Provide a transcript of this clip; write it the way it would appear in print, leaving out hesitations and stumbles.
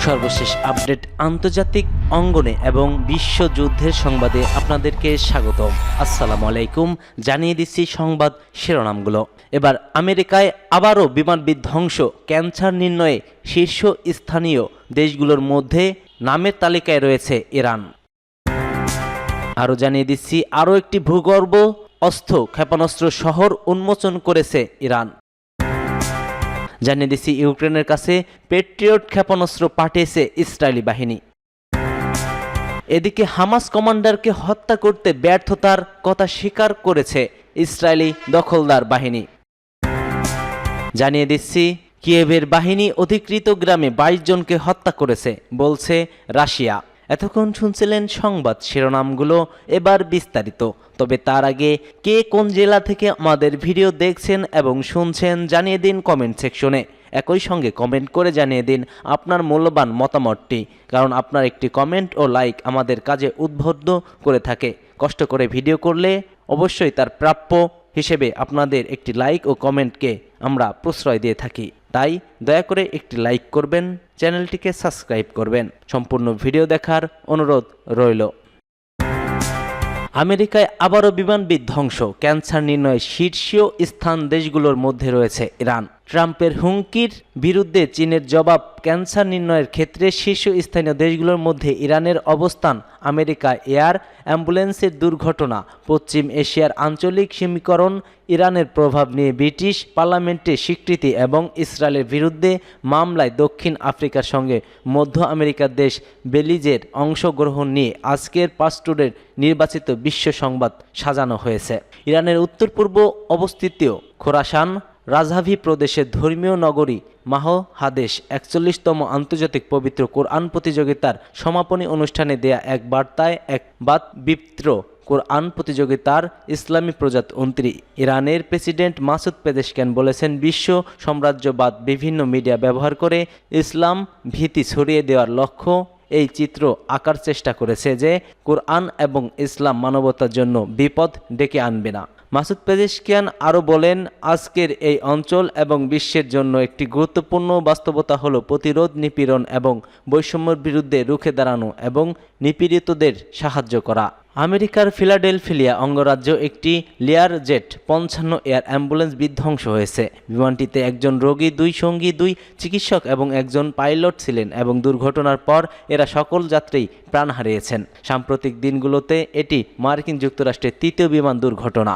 সর্বশেষ আপডেট আন্তর্জাতিক অঙ্গনে এবং বিশ্বযুদ্ধের সংবাদে আপনাদেরকে স্বাগতম। আসসালামু আলাইকুম। জানিয়ে দিচ্ছি সংবাদ শিরোনামগুলো। এবার আমেরিকায় আবারও বিমান বিধ্বংস, ক্যান্সার নির্ণয়ে শীর্ষ স্থানীয় দেশগুলোর মধ্যে নামের তালিকায় রয়েছে ইরান। আরও জানিয়ে দিচ্ছি আরও একটি ভূগর্ভ অস্ত্র ক্ষেপণাস্ত্র শহর উন্মোচন করেছে ইরান। জানিয়ে দিচ্ছি ইউক্রেনের কাছে পেট্রিয়ট ক্ষেপণাস্ত্র পাঠিয়েছে ইসরায়েলি বাহিনী। এদিকে হামাস কমান্ডারকে হত্যা করতে ব্যর্থতার কথা স্বীকার করেছে ইসরায়েলি দখলদার বাহিনী। জানিয়ে দিচ্ছি কিয়েভের বাহিনী অধিকৃত গ্রামে 22 জনকে হত্যা করেছে বলছে রাশিয়া। এতক্ষণ শুনছিলেন সংবাদ শিরোনামগুলো, এবার বিস্তারিত। তবে তার আগে কে কোন জেলা থেকে আমাদের ভিডিও দেখছেন এবং শুনছেন জানিয়ে দিন কমেন্ট সেকশনে। একই সঙ্গে কমেন্ট করে জানিয়ে দিন আপনার মূল্যবান মতামতটি, কারণ আপনার একটি কমেন্ট ও লাইক আমাদের কাজে উদ্বুদ্ধ করে থাকে। কষ্ট করে ভিডিও করলে অবশ্যই তার প্রাপ্য হিসেবে আপনাদের একটি লাইক ও কমেন্টকে আমরা প্রশ্রয় দিয়ে থাকি। তাই দয়া করে একটি লাইক করবেন, চ্যানেলটিকে সাবস্ক্রাইব করবেন। সম্পূর্ণ ভিডিও দেখার অনুরোধ রইল। আমেরিকায় আবারও বিমান বিধ্বংস, ক্যান্সার নির্ণয়ে শীর্ষীয় স্থান দেশগুলোর মধ্যে রয়েছে ইরান। ট্রাম্পের হুমকির বিরুদ্ধে চীনের জবাব, ক্যান্সার নির্ণয়ের ক্ষেত্রে শীর্ষস্থানীয় দেশগুলোর মধ্যে ইরানের অবস্থান। আমেরিকা এয়ার অ্যাম্বুলেন্সের দুর্ঘটনা, পশ্চিম এশিয়ার আঞ্চলিক সমীকরণ, ইরানের প্রভাব নিয়ে ব্রিটিশ পার্লামেন্টে স্বীকৃতি এবং ইসরায়েলের বিরুদ্ধে মামলায় দক্ষিণ আফ্রিকার সঙ্গে মধ্য আমেরিকার দেশ বেলিজের অংশগ্রহণ নিয়ে আজকের পাস্টুডের নির্বাচিত বিশ্ব সংবাদ সাজানো হয়েছে। ইরানের উত্তর পূর্ব অবস্থিত খোরাসান রাজাভি প্রদেশের ধর্মীয় নগরী মাহহাদেশ 41তম আন্তর্জাতিক পবিত্র কোরআন প্রতিযোগিতার সমাপনী অনুষ্ঠানে দেয়া এক বার্তায় এক বাতবিপ্র কোরআন প্রতিযোগিতার ইসলামী প্রজাতন্ত্রী ইরানের প্রেসিডেন্ট মাসুদ পেজেশকিয়ান বলেছেন, বিশ্ব সাম্রাজ্যবাদ বিভিন্ন মিডিয়া ব্যবহার করে ইসলাম ভীতি ছড়িয়ে দেওয়ার লক্ষ্য এই চিত্র আঁকার চেষ্টা করেছে যে কোরআন এবং ইসলাম মানবতার জন্য বিপদ ডেকে আনবে না। মাসুদ পেজেশকিয়ান আরও বলেন, আজকের এই অঞ্চল এবং বিশ্বের জন্য একটি গুরুত্বপূর্ণ বাস্তবতা হলো প্রতিরোধ, নিপীড়ন এবং বৈষম্যের বিরুদ্ধে রুখে দাঁড়ানো এবং নিপীড়িতদের সাহায্য করা। আমেরিকার ফিলাডেলফিয়া অঙ্গরাজ্য একটি লেয়ার জেট 55 এয়ার অ্যাম্বুলেন্স বিধ্বংস হয়েছে। বিমানটিতে একজন রোগী, 2 সঙ্গী, 2 চিকিৎসক এবং একজন পাইলট ছিলেন এবং দুর্ঘটনার পর এরা সকল যাত্রী প্রাণ হারিয়েছেন। সাম্প্রতিক দিনগুলোতে এটি মার্কিন যুক্তরাষ্ট্রের 3য় বিমান দুর্ঘটনা।